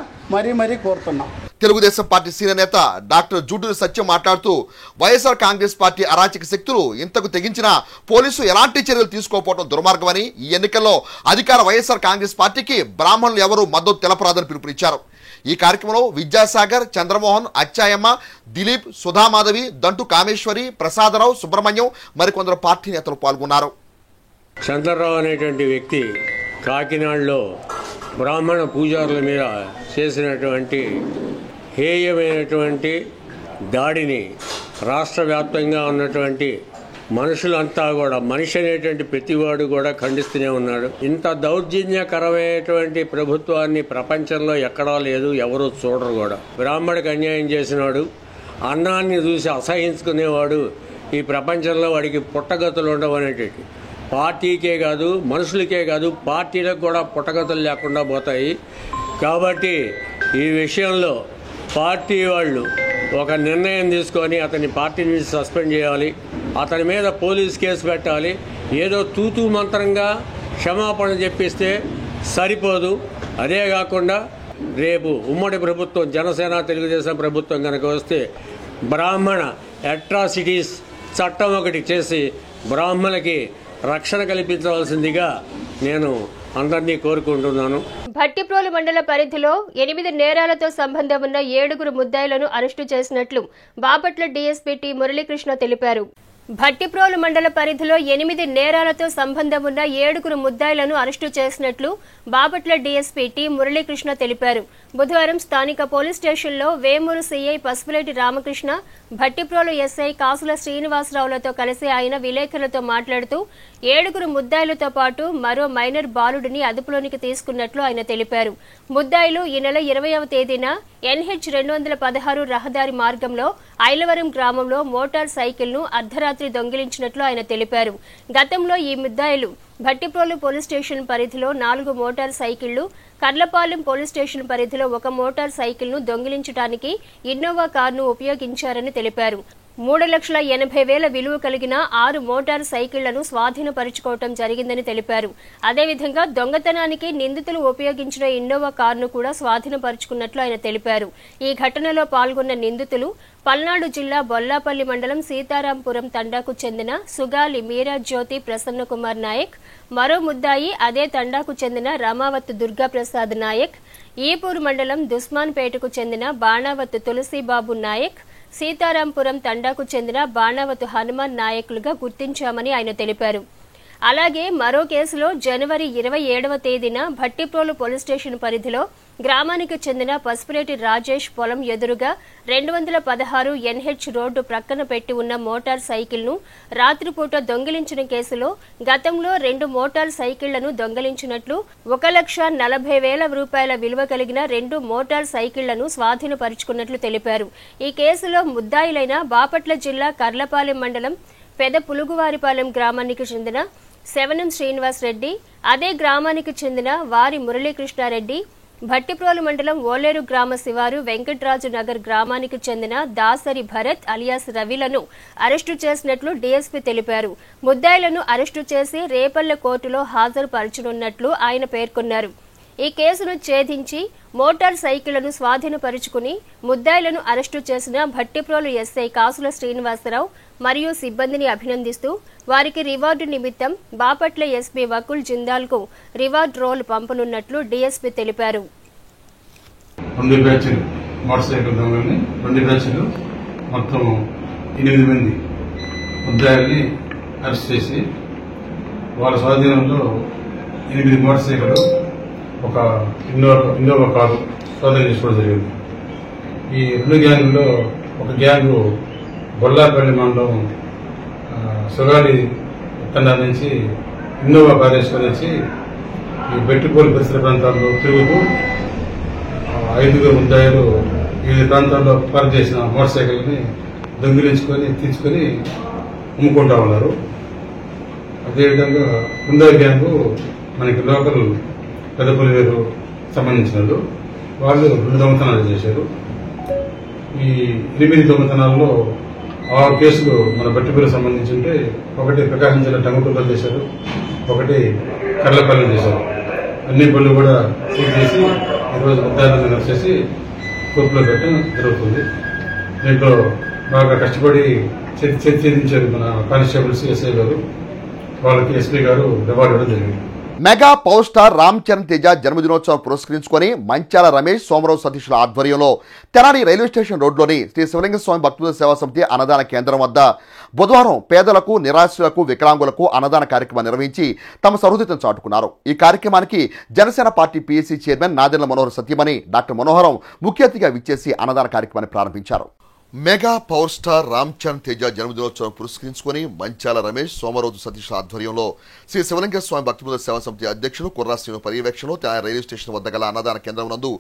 మరీ కోరుతున్నాం. తెలుగుదేశం పార్టీ సీనియర్ నేత డాక్టర్ జూటూరి సత్యం మాట్లాడుతూ వైఎస్ఆర్ కాంగ్రెస్ పార్టీ అరాచక శక్తులు ఇంతకు తెగించిన పోలీసు ఎలాంటి చర్యలు తీసుకోకపోవడం దుర్మార్గమని, ఈ ఎన్నికల్లో అధికార వైఎస్ఆర్ కాంగ్రెస్ పార్టీకి బ్రాహ్మణులు ఎవరూ మద్దతు తెలపరాదని పిలుపునిచ్చారు. ఈ కార్యక్రమంలో విద్యాసాగర్, చంద్రమోహన్, అచ్చాయమ్మ, దిలీప్, సుధామాధవి, దంటు కామేశ్వరి, ప్రసాదరావు, సుబ్రహ్మణ్యం మరికొందరు పార్టీ నేతలు పాల్గొన్నారు. చంద్రరావు అనేటువంటి వ్యక్తి కాకినాడలో బ్రాహ్మణ పూజారుల మీద చేసినటువంటి హేయమైనటువంటి దాడిని రాష్ట్ర వ్యాప్తంగా ఉన్నటువంటి మనుషులంతా కూడా, మనిషి అనేటువంటి ప్రతివాడు కూడా ఖండిస్తూనే ఉన్నాడు. ఇంత దౌర్జన్యకరమైనటువంటి ప్రభుత్వాన్ని ప్రపంచంలో ఎక్కడా లేదు, ఎవరూ చూడరు కూడా. బ్రాహ్మడికి అన్యాయం చేసినాడు, అన్నాన్ని చూసి అసహించుకునేవాడు ఈ ప్రపంచంలో వాడికి పుట్టగతులు ఉండవు అనేటువంటి పార్టీకే కాదు, మనుషులకే కాదు, పార్టీలకు కూడా పుట్టగతులు లేకుండా పోతాయి. కాబట్టి ఈ విషయంలో పార్టీ వాళ్ళు ఒక నిర్ణయం తీసుకొని అతని పార్టీ నుంచి సస్పెండ్ చేయాలి, అతని మీద పోలీస్ కేసు పెట్టాలి. ఏదో తూతూ మంత్రంగా క్షమాపణ చెప్పిస్తే సరిపోదు. అదే కాకుండా రేపు ఉమ్మడి ప్రభుత్వం, జనసేన తెలుగుదేశం ప్రభుత్వం కనుక వస్తే బ్రాహ్మణ అట్రాసిటీస్ చట్టం ఒకటి చేసి బ్రాహ్మణులకి రక్షణ కల్పించవలసిందిగా నేను అందరినీ కోరుకుంటున్నాను. భట్టిప్రోలు మండల పరిధిలో 8 నేరాలతో సంబంధం ఉన్న 7 ముద్దాయిలను అరెస్టు చేసినట్లు బాపట్ల డీఎస్పీ టి మురళీకృష్ణ తెలిపారు. భట్టిప్రోలు మండల పరిధిలో 8 నేరాలతో సంబంధం ఉన్న 7 ముద్దాయిలను అరెస్టు చేసినట్లు బాపట్ల డీఎస్పీ టి మురళీకృష్ణ తెలిపారు. బుధవారం స్థానిక పోలీస్ స్టేషన్లో వేమూరు సీఐ పసుపులేటి రామకృష్ణ, భట్టిప్రోలు ఎస్ఐ కాసుల శ్రీనివాసరావులతో కలిసి ఆయన విలేకరులతో మాట్లాడుతూ 7 ముద్దాయిలతో పాటు మరో మైనర్ బాలుడిని అదుపులోనికి తీసుకున్నట్లు ఆయన తెలిపారు. ముద్దాయిలు ఈ నెల 20వ తేదీన NH 216 రహదారి మార్గంలో ఐలవరం గ్రామంలో మోటార్ సైకిల్ ను అర్ధరాత్రి దొంగిలించినట్లు ఆయన తెలిపారు. గతంలో ఈ ముద్దాయిలు భట్టిప్రోలు పోలీస్ స్టేషన్ పరిధిలో 4 మోటార్ సైకిళ్లు, కర్లపాలెం పోలీస్ స్టేషన్ పరిధిలో 1 మోటార్ సైకిల్ ను దొంగిలించడానికి ఇన్నోవా కారును ఉపయోగించారని తెలిపారు. 3,80,000 విలువ కలిగిన 6 మోటార్ సైకిళ్లను స్వాధీనపరుచుకోవడం జరిగిందని తెలిపారు. అదేవిధంగా దొంగతనానికి నిందితులు ఉపయోగించిన ఇన్నోవా కారును కూడా స్వాధీనపరుచుకున్నట్లు ఆయన తెలిపారు. ఈ ఘటనలో పాల్గొన్న నిందితులు పల్నాడు జిల్లా బొల్లాపల్లి మండలం సీతారాంపురం తండాకు చెందిన సుగాలి మీరా జ్యోతి ప్రసన్నకుమార్ నాయక్, మరో ముద్దాయి అదే తండాకు చెందిన రమావత్ దుర్గాప్రసాద్ నాయక్, ఈపూర్ మండలం దుస్మాన్పేటకు చెందిన బాణావత్ తులసీబాబు నాయక్, సీతారాంపురం తండాకు చెందిన బాణావత్ హనుమాన్ నాయకులుగా గుర్తించామని ఆయన తెలిపారు. అలాగే మరో కేసులో జనవరి 27వ తేదీన భట్టిప్రోలు పోలీస్ స్టేషన్ పరిధిలో గ్రామానికి చెందిన పసుపులేటి రాజేష్ పొలం ఎదురుగా 216 NH రోడ్డు ప్రక్కన పెట్టి ఉన్న మోటార్ సైకిల్ ను రాత్రిపూట దొంగిలించిన కేసులో గతంలో 2 మోటార్ సైకిళ్లను దొంగిలించినట్లు 1,40,000 రూపాయల విలువ కలిగిన 2 మోటార్ సైకిళ్లను స్వాధీనపరుచుకున్నట్లు తెలిపారు. ఈ కేసులో ముద్దాయిలైన బాపట్ల జిల్లా కర్లపాలెం మండలం పెద పులుగువారిపాలెం గ్రామానికి చెందిన శవనం శ్రీనివాస్ రెడ్డి, అదే గ్రామానికి చెందిన వారి మురళీకృష్ణారెడ్డి, భట్టిప్రోలు మండలం ఓలేరు గ్రామ శివారు వెంకట్రాజు నగర్ గ్రామానికి చెందిన దాసరి భరత్ అలియాస్ రవిలను అరెస్టు చేసినట్లు డీఎస్పీ తెలిపారు. ముద్దాయిలను అరెస్టు చేసి రేపల్లె కోర్టులో హాజరుపరచనున్నట్లు ఆయన పేర్కొన్నారు. ఈ కేసును ఛేదించి మోటార్ సైకిళ్లను స్వాధీనపరుచుకుని ముద్దాయిలను అరెస్టు చేసిన భట్టిప్రోలు ఎస్ఐ కాసుల శ్రీనివాసరావు మరియు సిబ్బందిని అభినందిస్తూ వారికి రివార్డు నిమిత్తం బాపట్ల ఎస్పీ వకుల్ జిందాల్ కు రివార్డ్ రోల్ పంపనున్నట్లు డీఎస్పీ తెలిపారు. 2 బ్యాచ్లు మోటార్ సైకిల్ దొంగల్ని 2 బ్యాచ్లు మొత్తం 8 మంది ముద్దాయిల్ని అరెస్ట్ చేసి వాళ్ళ స్వాధీనంలో 8 మోటార్ సైకిల్, ఒక ఇన్నోవా కారు స్వాధీనం చేసుకోవడం జరిగింది. ఈ 2 గ్యాంగుల్లో ఒక గ్యాంగు బొల్లాపల్లి మండలం సుగాలి తండా నుంచి ఇన్నోవా కారు వేసుకొని వచ్చి ఈ బెట్టిపోలి పరిసర ప్రాంతాల్లో తిరుగుతూ 5 ముద్దాయిలు వివిధ ప్రాంతాల్లో పార్క్ చేసిన మోటార్ సైకిల్ని దొంగిలించుకొని తీసుకొని అమ్ముకుంటా ఉన్నారు. అదేవిధంగా ముద్దాయి గ్యాంగు మనకి లోకల్ పెద్దపల్లివేరు సంబంధించిన వాళ్ళు 2 దొంగతనాలు చేశారు. ఈ 8 దొంగతనాల్లో 6 కేసులు మన బట్టిపల్లికి సంబంధించి ఉంటే, ఒకటి ప్రకాశం జిల్లా టంగుటూరులో చేశారు, ఒకటి కర్లపల్లి చేశారు. అన్ని పనులు కూడా సీజ్ చేసి ఈరోజు ముద్దాయిలను అరెస్ట్ చేసి కోర్టులో పెట్టడం జరుగుతుంది. దీంట్లో బాగా కష్టపడి ఛేదించారు మన కానిస్టేబుల్స్, ఎస్ఐ గారు. వాళ్ళకి ఎస్పీ గారు రివార్డు ఇవ్వడం జరిగింది. Mega power star Ram Charan Teja జన్మదినోత్సవం పురస్కరించుకొని మంచాల రమేష్, సోమరావు సతీష్ల ఆధ్వర్యంలో తెనాలి రైల్వే స్టేషన్ రోడ్లోని శ్రీ శివలింగ స్వామి భక్తుల సేవా సమితి అన్నదాన కేంద్రం వద్ద బుధవారం పేదలకు, నిరాశ్రులకు, వికలాంగులకు అన్నదాన కార్యక్రమం నిర్వహించి తమ సహృదయతను చాటుకున్నారు. ఈ కార్యక్రమానికి Janasena party PSC chairman Nadendla Manohar సతీమణి డాక్టర్ మనోహరం ముఖ్య అతిథిగా విచ్చేసి అన్నదాన కార్యక్రమాన్ని ప్రారంభించారు. Mega power star Ram Charan Teja జన్మదినోత్సవం పురస్కరించుకొని మంచాల రమేష్, సోమరోజు సతీష్ ఆధ్వర్యంలో శ్రీ శివలింగ స్వామి భక్తుల సేవా సమితి అధ్యక్షులు కుర్రాశ్రీను పర్యవేక్షణలో రైల్వే స్టేషన్ వద్ద గల అన్నదాన కేంద్రం నందు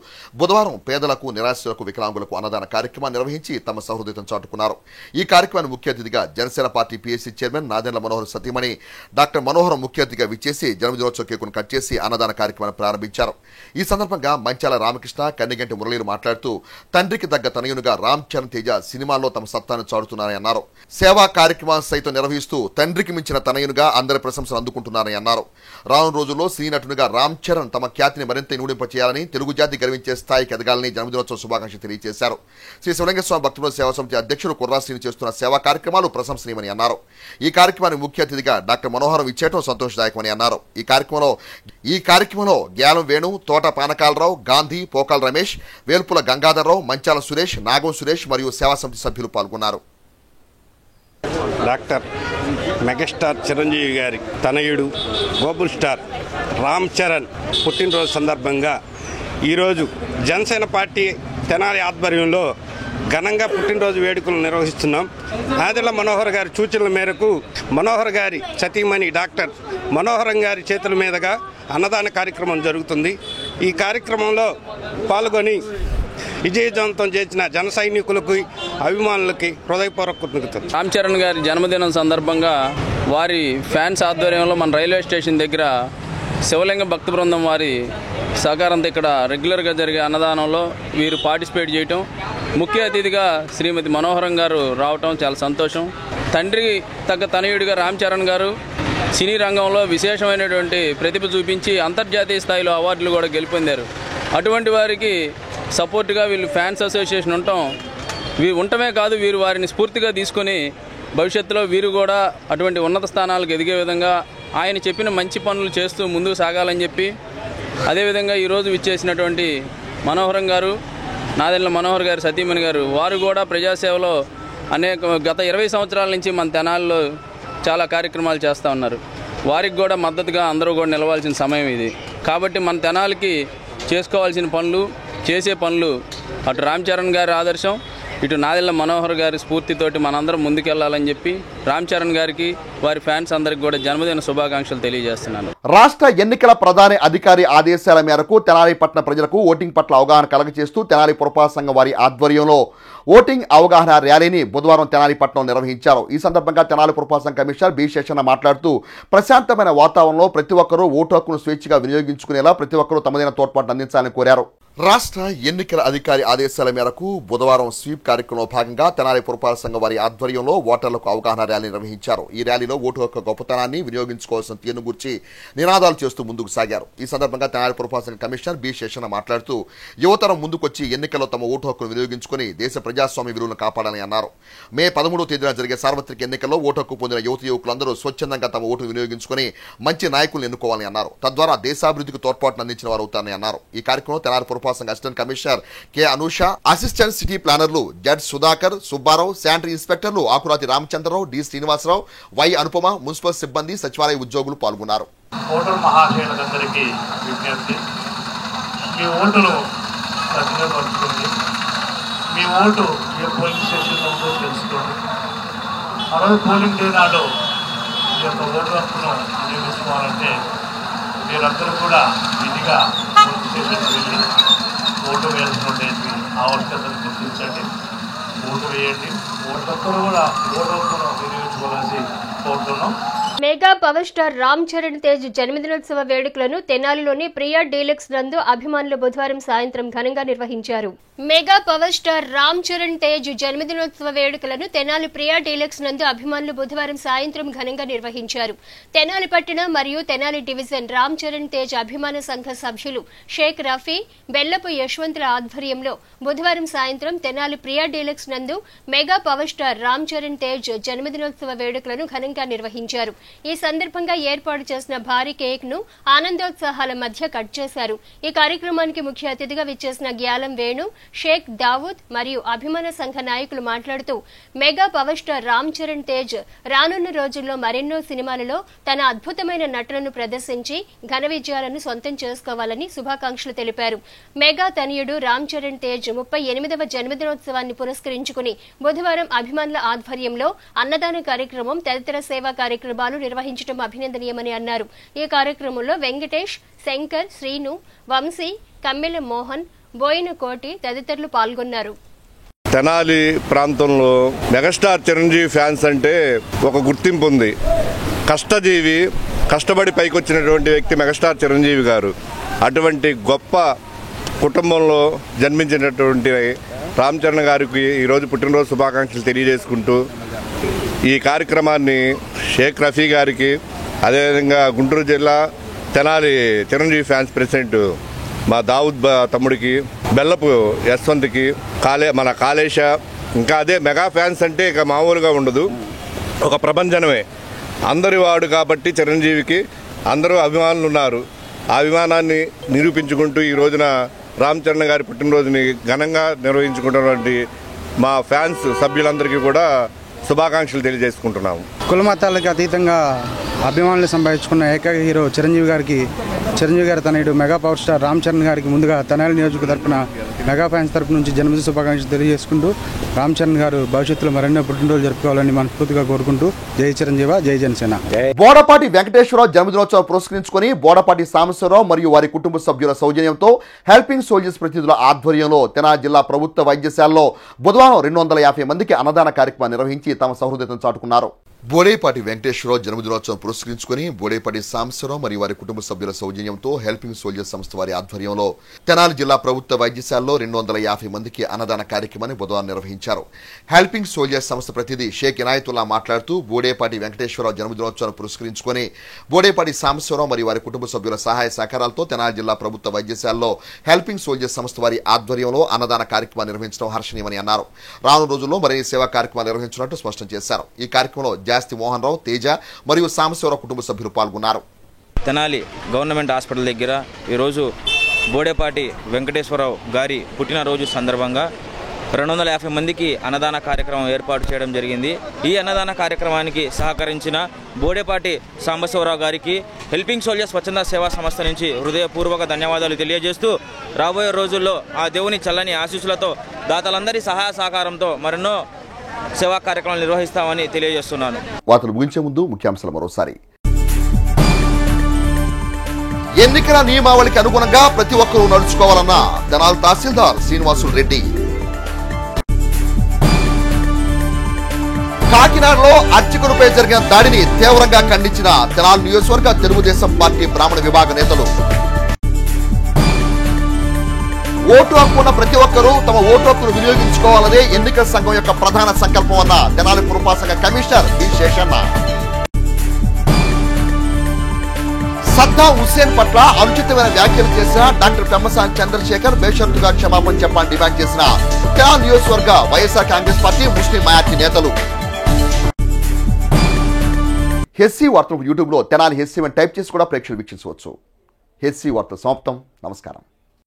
బుధవారం పేదలకు, నిరాశ్రులకు, వికలాంగులకు అన్నదాన కార్యక్రమాన్ని నిర్వహించి తమ సహృదయతను చాటుకున్నారు. ఈ కార్యక్రమాన్ని ముఖ్య అతిథిగా Janasena party PSC chairman Nadendla Manohar సతీమణి డాక్టర్ మనోహరం ముఖ్య అతిథిగా విచ్చేసి జన్మదినోత్సవ కేకును కట్ చేసి అన్నదాన కార్యక్రమాన్ని ప్రారంభించారు. ఈ సందర్భంగా మంచాల రామకృష్ణ, కన్నిగంటి మురళీలు మాట్లాడుతూ తండ్రికి తగ్గ తనయునుగా రామ్ చరణ్ తేజ సినిమాల్లో తమ సత్తాను చాటుతున్నారని అన్నారు. సేవా కార్యక్రమాన్ని సైతం నిర్వహిస్తూ తండ్రికి మించిన తనయునుగా అందరి ప్రశంసలు అందుకుంటున్నారని అన్నారు. రానున్న రోజుల్లో సినీ నటునిగా రామ్ చరణ్ తమ ఖ్యాతిని మరింత ఇనుడింప చేయాలని, తెలుగు జాతి గర్వించే స్థాయికి ఎదగాలని జన్మదినోత్సవ శుభాకాంక్షలు తెలియజేశారు. శ్రీ శివలింగ స్వామి భక్తుల సేవా సమితి అధ్యక్షుడు కుర్రాశ్రీని చేస్తున్న సేవా కార్యక్రమాలు ప్రశంసనీయమని అన్నారు. ఈ కార్యక్రమానికి ముఖ్య అతిథిగా డాక్టర్ మనోహరం ఇచ్చేయడం సంతోషదాయకమని అన్నారు. ఈ కార్యక్రమంలో గ్యాలం వేణు, తోట పానకాలరావు, గాంధీ, పోకాల రమేష్, వేల్పుల గంగాధర్రావు, మంచాల సురేష్, నాగం సురేష్ మరియు సేవా సమితి సభ్యులు పాల్గొన్నారు. డాక్టర్ మెగాస్టార్ చిరంజీవి గారి తనయుడు గ్లోబల్ స్టార్ రామ్ చరణ్ పుట్టినరోజు సందర్భంగా ఈరోజు జనసేన పార్టీ తెనాలి ఆధ్వర్యంలో ఘనంగా పుట్టినరోజు వేడుకలు నిర్వహిస్తున్నాం. నాదెండ్ల మనోహర్ గారి సూచనల మేరకు మనోహర్ గారి సతీమణి డాక్టర్ మనోహరం గారి చేతుల మీదుగా అన్నదాన కార్యక్రమం జరుగుతుంది. ఈ కార్యక్రమంలో పాల్గొని విజయవంతం చేసిన జన సైనికులకు, అభిమానులకి హృదయపూర్వక కృతజ్ఞతలు. రామ్ చరణ్ గారి జన్మదినం సందర్భంగా వారి ఫ్యాన్స్ ఆధ్వర్యంలో మన రైల్వే స్టేషన్ దగ్గర శివలింగ భక్త బృందం వారి సహకారంతో ఇక్కడ రెగ్యులర్గా జరిగే అన్నదానంలో వీరు పార్టిసిపేట్ చేయటం, ముఖ్య అతిథిగా శ్రీమతి మనోహరం గారు రావటం చాలా సంతోషం. తండ్రి తగ్గ తనయుడిగా రామ్ చరణ్ గారు సినీ రంగంలో విశేషమైనటువంటి ప్రతిభ చూపించి అంతర్జాతీయ స్థాయిలో అవార్డులు కూడా గెలుపొందారు. అటువంటి వారికి సపోర్ట్గా వీళ్ళు ఫ్యాన్స్ అసోసియేషన్ ఉండటమే కాదు, వీరు వారిని స్ఫూర్తిగా తీసుకొని భవిష్యత్తులో వీరు కూడా అటువంటి ఉన్నత స్థానాలకు ఎదిగే విధంగా ఆయన చెప్పిన మంచి పనులు చేస్తూ ముందుకు సాగాలని చెప్పి, అదేవిధంగా ఈరోజు విచ్చేసినటువంటి మనోహరం గారు, నాదెండ్ల మనోహర్ గారు సతీమణి గారు, వారు కూడా ప్రజాసేవలో గత 20 సంవత్సరాల నుంచి మన తెనాలిలో చాలా కార్యక్రమాలు చేస్తూ ఉన్నారు. వారికి కూడా మద్దతుగా అందరూ కూడా నిలవాల్సిన సమయం ఇది. కాబట్టి మన తెనాలికి చేసుకోవాల్సిన పనులు, చేసే పనులు అటు రామ్ చరణ్ గారి ఆదర్శం, ఇటు నాదెండ్ల మనోహర్ గారి స్ఫూర్తితోటి మనందరం ముందుకెళ్లాలని చెప్పి రామ్ చరణ్ గారికి, వారి ఫ్యాన్స్ అందరికి కూడా జన్మదిన శుభాకాంక్షలు తెలియజేస్తున్నాను. రాష్ట్ర ఎన్నికల ప్రధాన అధికారి ఆదేశాల మేరకు తెనాలి పట్టణ ప్రజలకు ఓటింగ్ పట్ల అవగాహన కలగచేస్తూ తెనాలి పురపాలక సంఘం వారి ఆధ్వర్యంలో ఓటింగ్ అవగాహన ర్యాలీని బుధవారం తెనాలి పట్టణంలో నిర్వహించారు. ఈ సందర్భంగా తెనాలి పురపాలక సంఘ కమిషనర్ బి శేషన్న మాట్లాడుతూ ప్రశాంతమైన వాతావరణంలో ప్రతి ఒక్కరూ ఓటు హక్కును స్వేచ్ఛగా వినియోగించుకునేలా ప్రతి ఒక్కరూ తమదైన తోడ్పాటు అందించాలని కోరారు. రాష్ట్ర ఎన్నికల అధికారి ఆదేశాల మేరకు బుధవారం స్వీప్ కార్యక్రమంలో భాగంగా తెనాలి పురపాలక సంఘం వారి ఆధ్వర్యంలో ఓటర్లకు అవగాహన ర్యాలీ నిర్వహించారు. ఈ ర్యాలీలో ఓటు హక్కు గొప్పతనాన్ని, వినియోగించుకోవాల్సిన తీరును గురించి నినాదాలు చేస్తూ ముందుకు సాగారు. ఈ సందర్భంగా తెనాలి పురపాలక సంఘ కమిషనర్ బి శేషన్న మాట్లాడుతూ యువతరం ముందుకొచ్చి ఎన్నికల్లో తమ ఓటు హక్కును వినియోగించుకుని దేశ ప్రజాస్వామ్య విలువలను కాపాడాలని అన్నారు. మే 13వ తేదీన జరిగే సార్వత్రిక ఎన్నికల్లో ఓటు హక్కు పొందిన యువకులందరూ స్వచ్ఛందంగా తమ ఓటును వినియోగించుకుని మంచి నాయకులను ఎన్నుకోవాలని అన్నారు. తద్వారా దేశాభివృద్ధికి తోడ్పాటును అందించిన వారు అవుతారని అన్నారు. ఈ కార్యక్రమంలో తెనాలి పురపాలక సంఘ assistant commissioner K Anusha, assistant city ప్లానర్లు జడ్ సుధాకర్, సుబ్బారావు, శానిటరీ ఇన్స్పెక్టర్లు Akurathi Ramachandrarao, D Srinivasarao, Y Anupama, municipal సిబ్బంది, సచివాలయ ఉద్యోగులు పాల్గొన్నారు. ఓటర్ మహాశయులందరికీ విజ్ఞప్తి, మీ ఓటును సద్వినియోగపరచుకోండి. మీ ఓటు ఏ పోలింగ్ స్టేషన్లో ఉందో తెలుసుకోండి. ఆ రోజు పోలింగ్ డే నాడు ఈ యొక్క ఓటు హక్కును వినియోగించుకోవాలంటే మీరందరూ కూడా విధిగా పోలింగ్ స్టేషన్కి వెళ్ళి ఓటు వేసుకునేది ఆవశ్యకతను గుర్తించండి, ఓటు వేయండి. ఒక్కరు కూడా ఓటు హక్కును వినియోగించుకోవాల్సి కోరుతున్నాం. Mega power star Ram Charan Tej జన్మదినోత్సవ వేడుకలను తెనాలిలోని ప్రియా డీలక్స్ నందు అభిమానులు బుధవారం సాయంత్రం ఘనంగా నిర్వహించారు. Mega power star Ram Charan Tej జన్మదినోత్సవ వేడుకలను తెనాలి ప్రియా డీలక్స్ నందు అభిమానులు బుధవారం సాయంత్రం ఘనంగా నిర్వహించారు. తెనాలి పట్టణ మరియు తెనాలి డివిజన్ రామ్ చరణ్ తేజ్ అభిమాన సంఘ సభ్యులు షేక్ రఫీ, బెల్లపు యశ్వంతుల ఆధ్వర్యంలో బుధవారం సాయంత్రం తెనాలి ప్రియా డీలక్స్ నందు mega power star Ram Charan Tej జన్మదినోత్సవ వేడుకలను ఘనంగా నిర్వహించారు. ఈ సందర్భంగా ఏర్పాటు చేసిన భారీ కేక్ ను ఆనందోత్సాహాల మధ్య కట్ చేశారు. ఈ కార్యక్రమానికి ముఖ్య అతిథిగా విచ్చేసిన గ్యాలం వేణు, షేక్ దావూద్ మరియు అభిమాన సంఘ నాయకులు మాట్లాడుతూ mega power star Ram Charan Tej రానున్న రోజుల్లో మరెన్నో సినిమాలలో తన అద్భుతమైన నటనను ప్రదర్శించి ఘన విజయాలను సొంతం చేసుకోవాలని శుభాకాంక్షలు తెలిపారు. మెగా తనయుడు రామ్ చరణ్ తేజ్ 38వ జన్మదినోత్సవాన్ని పురస్కరించుకుని బుధవారం అభిమానుల ఆధ్వర్యంలో అన్నదాన కార్యక్రమం తదితర సేవా కార్యక్రమాలు నిర్వహించడం అభినందనీయమని అన్నారు. ఈ కార్యక్రమంలో వెంకటేష్, శంకర్, శ్రీను, వంశీ, కమ్మెల మోహన్, బోయిన కోటి తదితరులు పాల్గొన్నారు. తెనాలి ప్రాంతంలో మెగాస్టార్ చిరంజీవి ఫ్యాన్స్ అంటే ఒక గుర్తింపు ఉంది. కష్టజీవి, కష్టపడి పైకొచ్చినటువంటి వ్యక్తి మెగాస్టార్ చిరంజీవి గారు. అటువంటి గొప్ప కుటుంబంలో జన్మించినటువంటి రామ్ చరణ్ గారికి ఈరోజు పుట్టినరోజు శుభాకాంక్షలు తెలియజేసుకుంటూ ఈ కార్యక్రమాన్ని షేక్ రఫీ గారికి, అదేవిధంగా గుంటూరు జిల్లా తెనాలి చిరంజీవి ఫ్యాన్స్ ప్రెసిడెంట్ మా దావుద్ తమ్ముడికి, బెల్లపు యశ్వంత్కి, మన కాళేశ, ఇంకా అదే మెగా ఫ్యాన్స్ అంటే ఇక మామూలుగా ఉండదు, ఒక ప్రపంచమే. అందరి వాడు కాబట్టి చిరంజీవికి అందరూ అభిమానులు ఉన్నారు. ఆ అభిమానాన్ని నిరూపించుకుంటూ ఈ రోజున రామ్ చరణ్ గారి పుట్టినరోజుని ఘనంగా నిర్వహించుకుంటున్నటువంటి మా ఫ్యాన్స్ సభ్యులందరికీ కూడా శుభాకాంక్షలు తెలియజేసుకుంటున్నాము. కుల మతాలకు అతీతంగా అభిమానులు సంపాదించుకున్న ఏకైక హీరో చిరంజీవి గారి తనయుడు mega power star Ram Charan గారికి ముందుగా తెనాలి నియోజక తరపున మెగా ఫ్యాన్స్ తరపు నుంచి జన్మదిన శుభాకాంక్షలు తెలియజేసుకుంటూ రామ్ చరణ్ గారు భవిష్యత్తులో మరెన్నో పుట్టినరోజు జరుపుకోవాలని మనస్ఫూర్తిగా కోరుకుంటూ జై చిరంజీవ, జై జనసేన. బోడపాటి వెంకటేశ్వరరావు జన్మదినోత్సవం పురస్కరించుకుని బోడపాటి సాంబశివరావు మరియు వారి కుటుంబ సభ్యుల సౌజన్యంతో హెల్పింగ్ సోల్జర్స్ ప్రతినిధుల ఆధ్వర్యంలో తెనాలి జిల్లా ప్రభుత్వ వైద్యశాలలో బుధవారం 250 మందికి అన్నదాన కార్యక్రమం నిర్వహించి తమ సహృదయతను చాటుకున్నారు. బోడేపాటి వెంకటేశ్వరరావు జన్మదినోత్సవం పురస్కరించుకుని బోడేపాటి సాంబశివరావు మరియు వారి కుటుంబ సభ్యుల సౌజన్యంతో హెల్పింగ్ సోల్జర్స్ సంస్థ వారి ఆధ్వర్యంలో తెనాలి జిల్లా ప్రభుత్వ వైద్యశాలలో 250 మందికి అన్నదాన కార్యక్రమాన్ని బుధవారం నిర్వహించారు. హెల్పింగ్ సోల్జర్స్ సంస్థ ప్రతినిధి షేక్ ఇనాయతుల్లా మాట్లాడుతూ బోడేపాటి వెంకటేశ్వరరావు జన్మదినోత్సవాన్ని పురస్కరించుకుని బోడేపాటి సాంబశివరావు మరియు వారి కుటుంబ సభ్యుల సహాయ సహకారాలతో తెనాలి జిల్లా ప్రభుత్వ వైద్యశాలలో హెల్పింగ్ సోల్జర్స్ సంస్థ వారి ఆధ్వర్యంలో అన్నదాన కార్యక్రమాన్ని నిర్వహించడం హర్షణీయమని అన్నారు. రానున్న రోజుల్లో మరిన్ని సేవా కార్యక్రమాలు నిర్వహించినట్టు స్పష్టం చేశారు. ఈ కార్యక్రమంలో జాస్తి మోహన్ రావు, తేజ మరియు సాంబశివరావు కుటుంబ సభ్యులు పాల్గొన్నారు. తెనాలి గవర్నమెంట్ హాస్పిటల్ దగ్గర ఈరోజు బోడేపాటి వెంకటేశ్వరరావు గారి పుట్టినరోజు సందర్భంగా 250 మందికి అన్నదాన కార్యక్రమం ఏర్పాటు చేయడం జరిగింది. ఈ అన్నదాన కార్యక్రమానికి సహకరించిన బోడేపాటి సాంబశివరావు గారికి హెల్పింగ్ సోల్జర్స్ స్వచ్ఛంద సేవా సంస్థ నుంచి హృదయపూర్వక ధన్యవాదాలు తెలియజేస్తూ రాబోయే రోజుల్లో ఆ దేవుని చల్లని ఆశీస్సులతో దాతలందరి సహాయ సహకారంతో మరెన్నో సేవా కార్యక్రమాలు నిర్వహిస్తామని తెలియజేస్తున్నాను. వార్తలు ముగించే ముందు ముఖ్యాంశాలు మరోసారి. ఎన్నికల నియమావళికి అనుగుణంగా ప్రతి ఒక్కరూ నడుచుకోవాలన్న తెనాలి తహసీల్దార్ శ్రీనివాసులు రెడ్డి. కాకినాడలో అర్చకులపై జరిగిన దాడిని తీవ్రంగా ఖండించిన తెనాలి నియోజకవర్గ తెలుగుదేశం పార్టీ బ్రాహ్మణ విభాగ నేతలు. ఓటు హక్కు ఉన్న ప్రతి ఒక్కరూ తమ ఓటు హక్కును వినియోగించుకోవాలనే ఎన్నికల సంఘం యొక్క ప్రధాన సంకల్పం అన్న తెనాలి పురపాలక సంఘ కమిషనర్ బి శేషన్న. సద్దాం హుస్సేన్ పట్ల అనుచితమైన వ్యాఖ్యలు చేసిన డాక్టర్ పెమ్మసాని చంద్రశేఖర్ బేషరతుగా క్షమాపణ చెప్పాలని డిమాండ్ చేసిన తెనాలి నియోజకవర్గ YSR Congress party Muslim minority నేతలు. హెచ్సి వార్తలు యూట్యూబ్ లో తెనాలి హెచ్సి టైప్ చేసి కూడా ప్రేక్షకులు వీక్షించవచ్చు. హెచ్సి వార్తలు సమాప్తం. నమస్కారం.